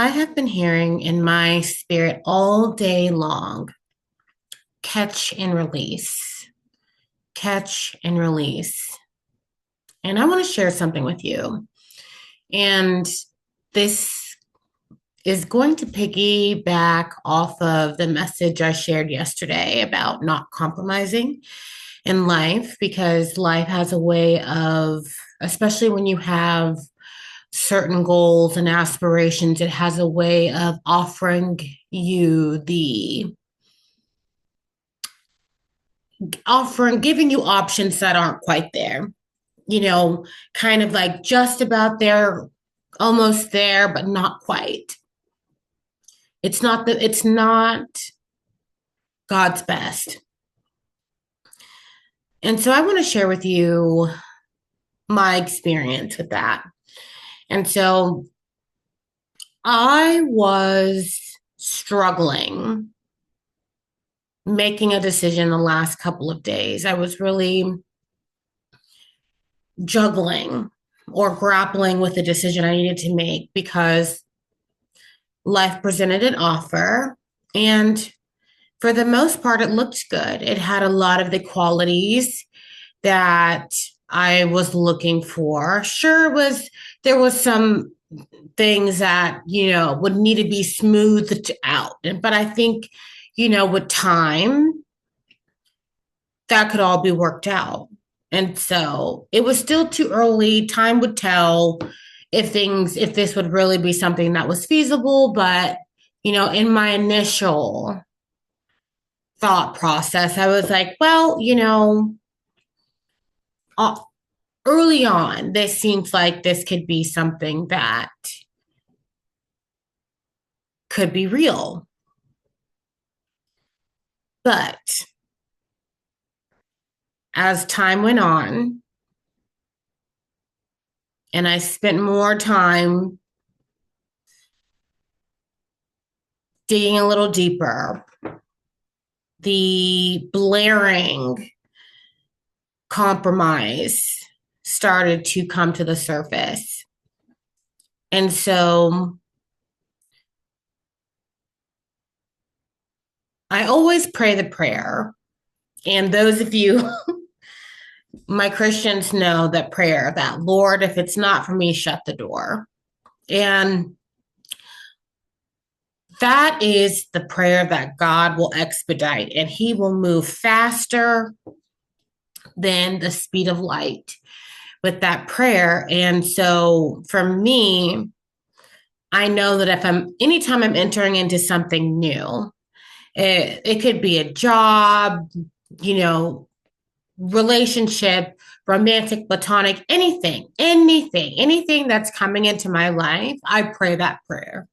I have been hearing in my spirit all day long, catch and release, catch and release. And I want to share something with you. And this is going to piggyback off of the message I shared yesterday about not compromising in life, because life has a way of, especially when you have certain goals and aspirations, it has a way of giving you options that aren't quite there, kind of like just about there, almost there, but not quite. It's not God's best. And so I want to share with you my experience with that. And so I was struggling making a decision the last couple of days. I was really juggling or grappling with the decision I needed to make because life presented an offer. And for the most part, it looked good. It had a lot of the qualities that I was looking for. Sure, there was some things that, would need to be smoothed out. But I think, with time, that could all be worked out. And so it was still too early. Time would tell if this would really be something that was feasible. But, in my initial thought process, I was like, well, uh, early on, this seems like this could be something that could be real. But as time went on, and I spent more time digging a little deeper, the blaring compromise started to come to the surface. And so I always pray the prayer. And those of you, my Christians, know that prayer, that Lord, if it's not for me, shut the door. And that is the prayer that God will expedite, and He will move faster than the speed of light with that prayer. And so for me, I know that anytime I'm entering into something new, it could be a job, you know, relationship, romantic, platonic, anything that's coming into my life, I pray that prayer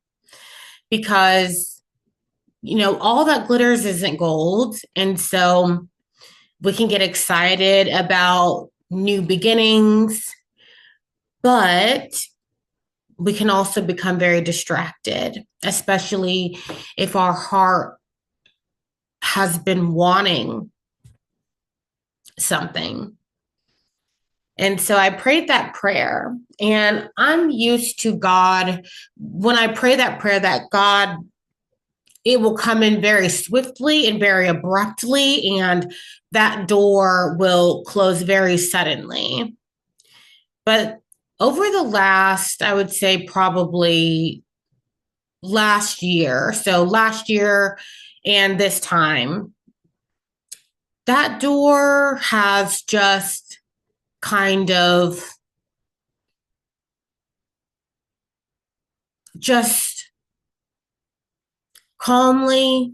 because, all that glitters isn't gold. And so we can get excited about new beginnings, but we can also become very distracted, especially if our heart has been wanting something. And so I prayed that prayer, and I'm used to God when I pray that prayer that God, it will come in very swiftly and very abruptly, and that door will close very suddenly. But over the last, I would say probably last year and this time, that door has just kind of just calmly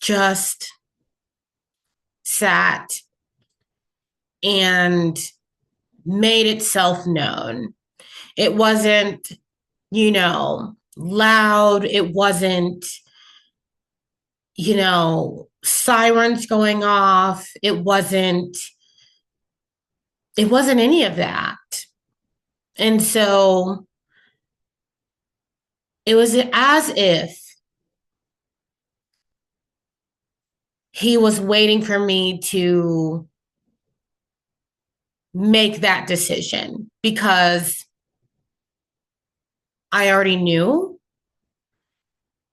just sat and made itself known. It wasn't, loud. It wasn't, sirens going off. It wasn't any of that. And so it was as if he was waiting for me to make that decision because I already knew,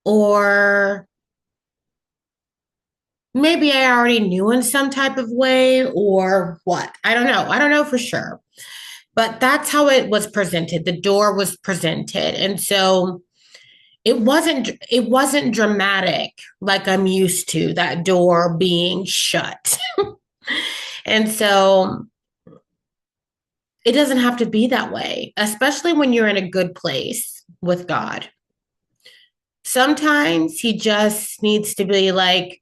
or maybe I already knew in some type of way, or what. I don't know. I don't know for sure. But that's how it was presented. The door was presented. And so it wasn't dramatic like I'm used to, that door being shut. And so it doesn't have to be that way, especially when you're in a good place with God. Sometimes he just needs to be like,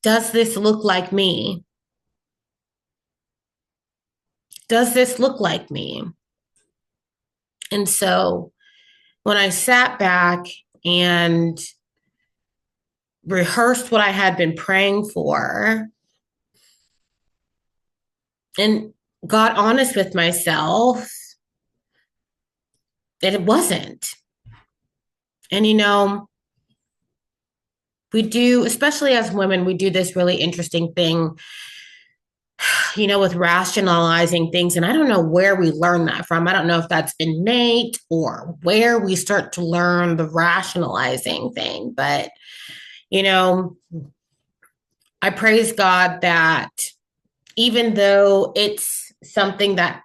does this look like me? Does this look like me? And so when I sat back and rehearsed what I had been praying for and got honest with myself, that it wasn't. And we do, especially as women, we do this really interesting thing, with rationalizing things. And I don't know where we learn that from. I don't know if that's innate or where we start to learn the rationalizing thing. But, you know, I praise God that even though it's something that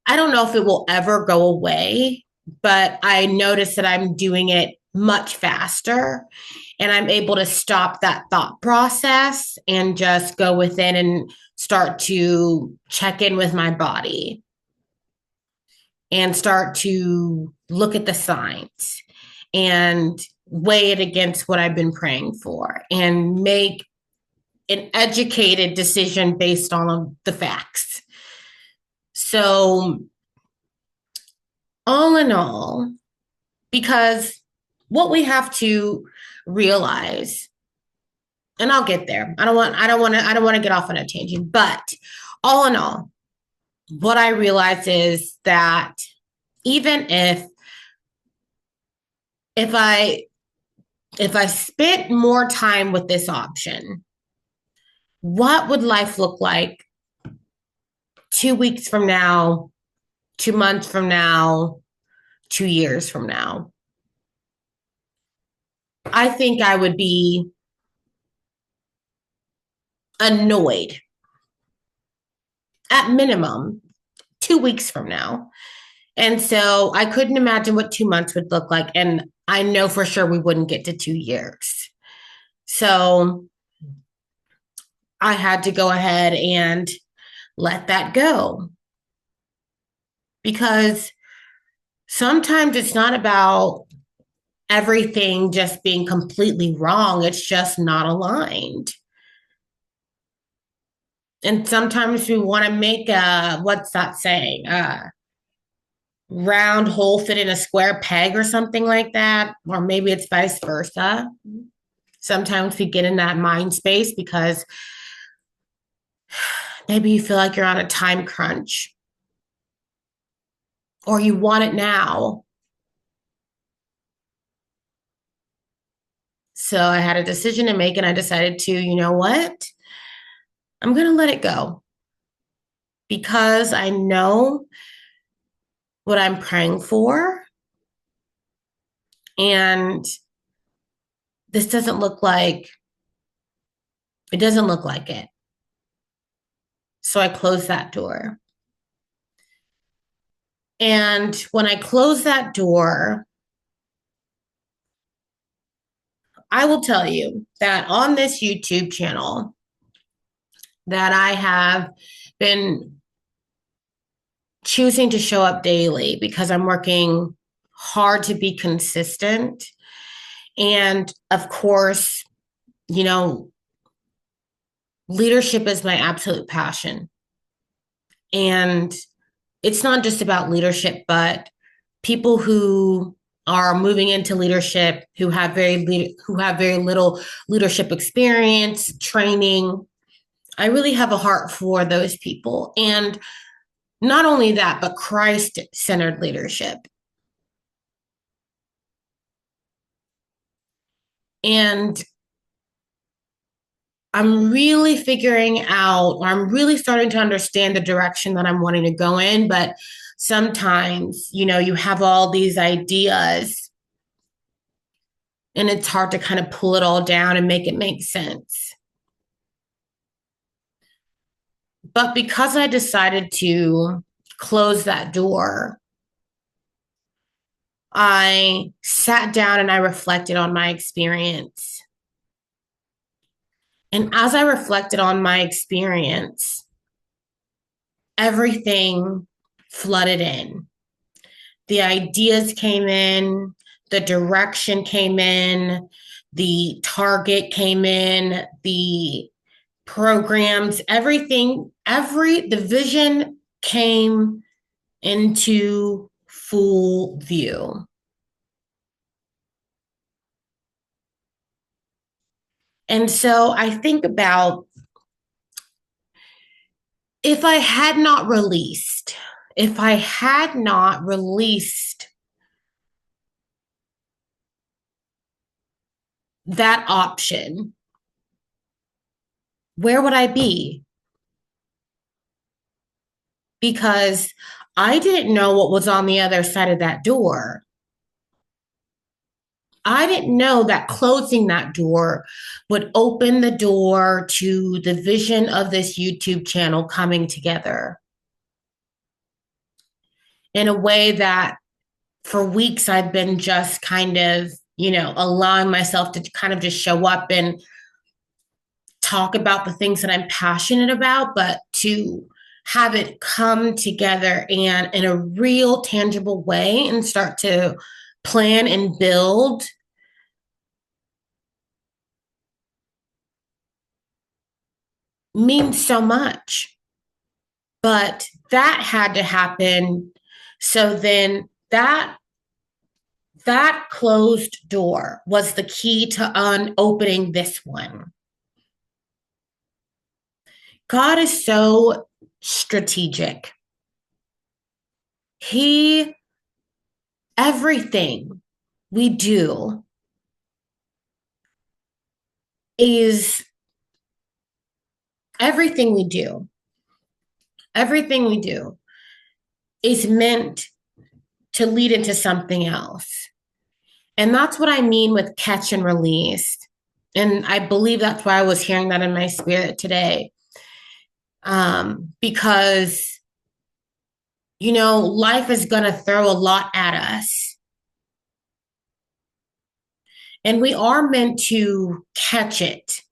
I don't know if it will ever go away, but I notice that I'm doing it much faster and I'm able to stop that thought process and just go within and start to check in with my body and start to look at the signs and weigh it against what I've been praying for and make an educated decision based on the facts. So, all in all, because what we have to realize, and I'll get there. I don't want to get off on a tangent, but all in all, what I realize is that even if I spent more time with this option, what would life look like 2 weeks from now, 2 months from now, 2 years from now? I think I would be annoyed at minimum 2 weeks from now. And so I couldn't imagine what 2 months would look like. And I know for sure we wouldn't get to 2 years. So I had to go ahead and let that go because sometimes it's not about everything just being completely wrong, it's just not aligned. And sometimes we want to make what's that saying? Round hole fit in a square peg or something like that. Or maybe it's vice versa. Sometimes we get in that mind space because maybe you feel like you're on a time crunch or you want it now. So I had a decision to make and I decided to, you know what? I'm going to let it go because I know what I'm praying for. And this doesn't look like it. So I closed that door. And when I closed that door, I will tell you that on this YouTube channel that I have been choosing to show up daily because I'm working hard to be consistent. And of course, you know, leadership is my absolute passion. And it's not just about leadership, but people who are moving into leadership who have very little leadership experience, training. I really have a heart for those people. And not only that, but Christ-centered leadership. And I'm really figuring out, or I'm really starting to understand the direction that I'm wanting to go in. But sometimes, you have all these ideas and it's hard to kind of pull it all down and make it make sense. But because I decided to close that door, I sat down and I reflected on my experience. And as I reflected on my experience, everything flooded in. The ideas came in, the direction came in, the target came in, the programs, everything, the vision came into full view. And so I think about, if I had not released that option, where would I be? Because I didn't know what was on the other side of that door. I didn't know that closing that door would open the door to the vision of this YouTube channel coming together in a way that for weeks I've been just kind of, allowing myself to kind of just show up and talk about the things that I'm passionate about, but to have it come together and in a real tangible way and start to plan and build means so much. But that had to happen. So then that closed door was the key to opening this one. God is so strategic. Everything we do is everything we do, everything we do is meant to lead into something else. And that's what I mean with catch and release. And I believe that's why I was hearing that in my spirit today. Because, life is going to throw a lot at us. And we are meant to catch it.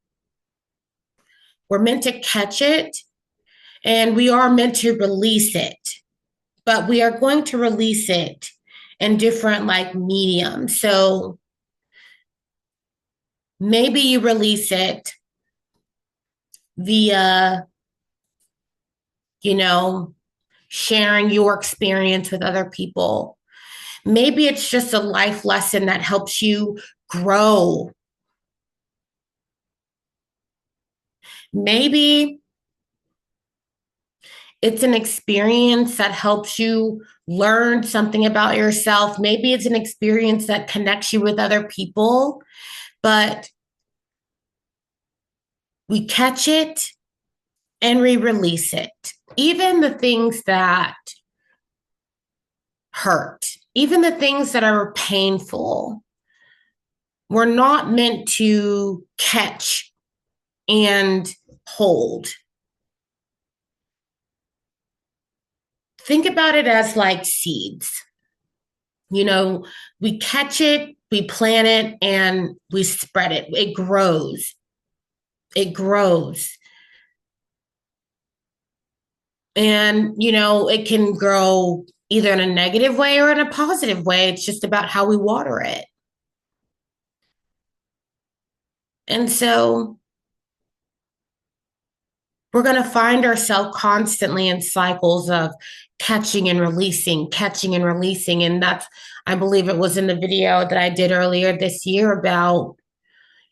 We're meant to catch it and we are meant to release it. But we are going to release it in different mediums. So maybe you release it via, sharing your experience with other people. Maybe it's just a life lesson that helps you grow. Maybe it's an experience that helps you learn something about yourself. Maybe it's an experience that connects you with other people, but we catch it and we release it. Even the things that hurt, even the things that are painful, we're not meant to catch and hold. Think about it as like seeds. We catch it, we plant it, and we spread it. It grows. It grows. And, it can grow either in a negative way or in a positive way. It's just about how we water it. And so we're going to find ourselves constantly in cycles of catching and releasing, catching and releasing. And that's, I believe it was in the video that I did earlier this year about,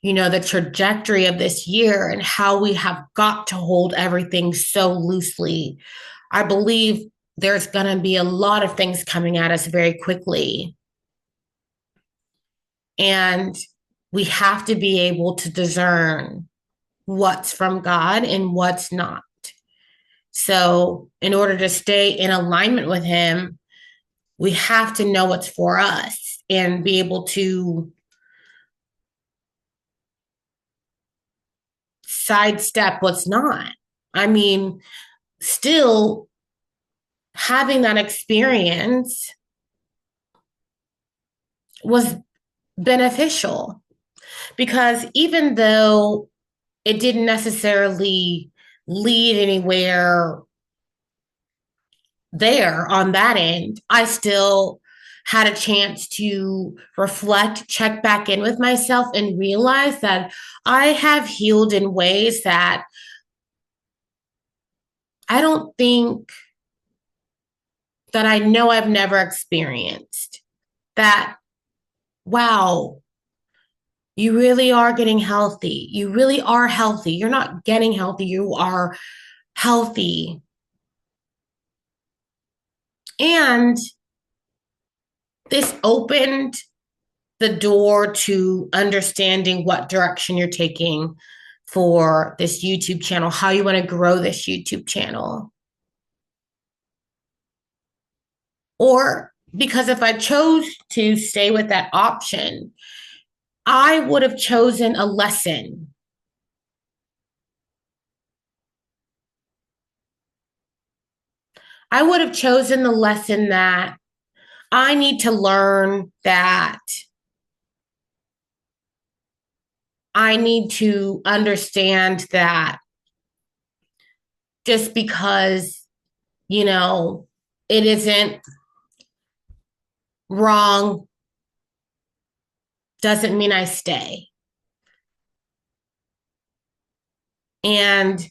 the trajectory of this year and how we have got to hold everything so loosely. I believe there's going to be a lot of things coming at us very quickly. And we have to be able to discern what's from God and what's not. So, in order to stay in alignment with Him, we have to know what's for us and be able to sidestep what's not. I mean, still having that experience was beneficial because even though it didn't necessarily lead anywhere there on that end, I still had a chance to reflect, check back in with myself, and realize that I have healed in ways that I don't think that I know I've never experienced. That, wow, you really are getting healthy. You really are healthy. You're not getting healthy, you are healthy. And this opened the door to understanding what direction you're taking for this YouTube channel, how you want to grow this YouTube channel. Or because if I chose to stay with that option, I would have chosen a lesson. I would have chosen the lesson that I need to learn, that I need to understand that just because, you know, it isn't wrong doesn't mean I stay. And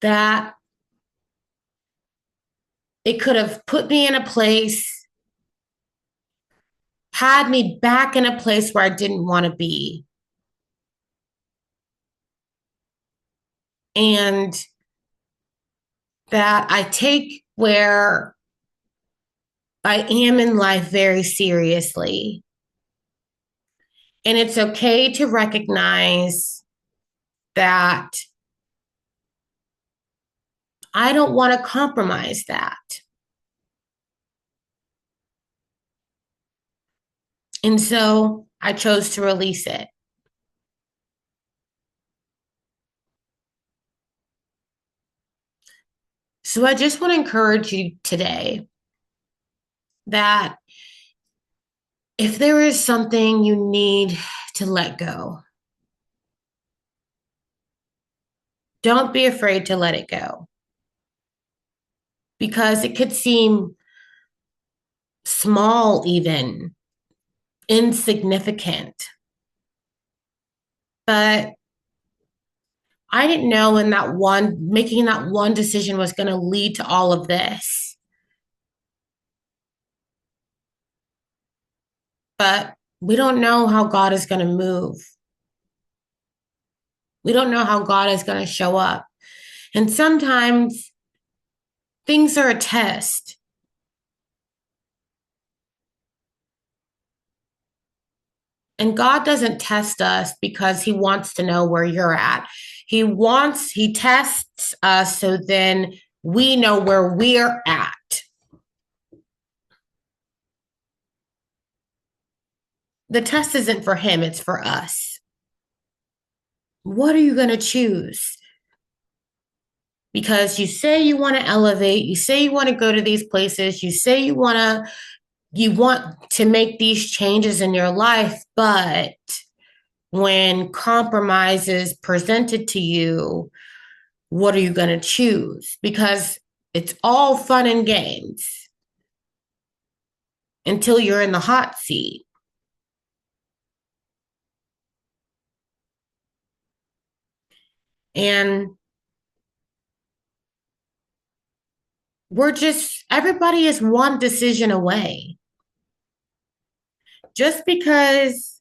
that it could have put me in a place, had me back in a place where I didn't want to be. And that I take where I am in life very seriously. And it's okay to recognize that I don't want to compromise that. And so I chose to release it. So I just want to encourage you today that if there is something you need to let go, don't be afraid to let it go because it could seem small, even insignificant. But I didn't know in that one, making that one decision was going to lead to all of this. But we don't know how God is going to move. We don't know how God is going to show up. And sometimes things are a test. And God doesn't test us because he wants to know where you're at. He tests us so then we know where we're at. The test isn't for him, it's for us. What are you going to choose? Because you say you want to elevate, you say you want to go to these places, you say you want to make these changes in your life, but when compromise is presented to you, what are you going to choose? Because it's all fun and games until you're in the hot seat. And everybody is one decision away. Just because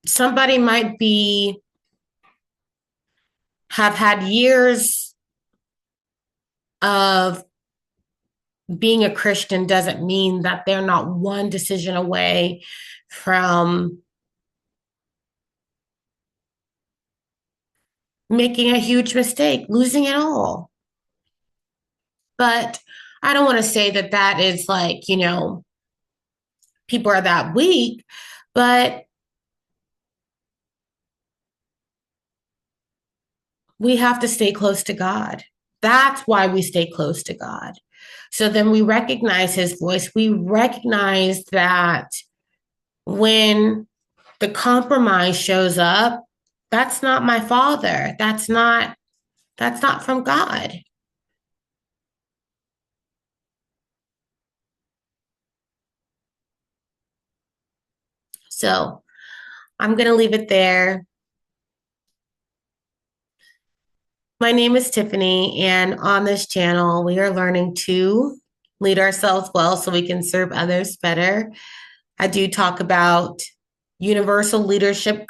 somebody might have had years of being a Christian doesn't mean that they're not one decision away from making a huge mistake, losing it all. But I don't want to say that that is like, people are that weak, but we have to stay close to God. That's why we stay close to God. So then we recognize his voice. We recognize that when the compromise shows up, that's not my father. That's not from God. So I'm going to leave it there. My name is Tiffany, and on this channel, we are learning to lead ourselves well so we can serve others better. I do talk about universal leadership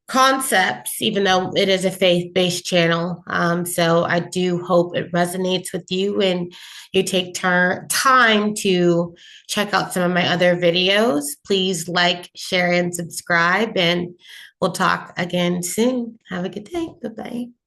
concepts, even though it is a faith-based channel. So I do hope it resonates with you and you take time to check out some of my other videos. Please like, share, and subscribe, and we'll talk again soon. Have a good day. Bye-bye.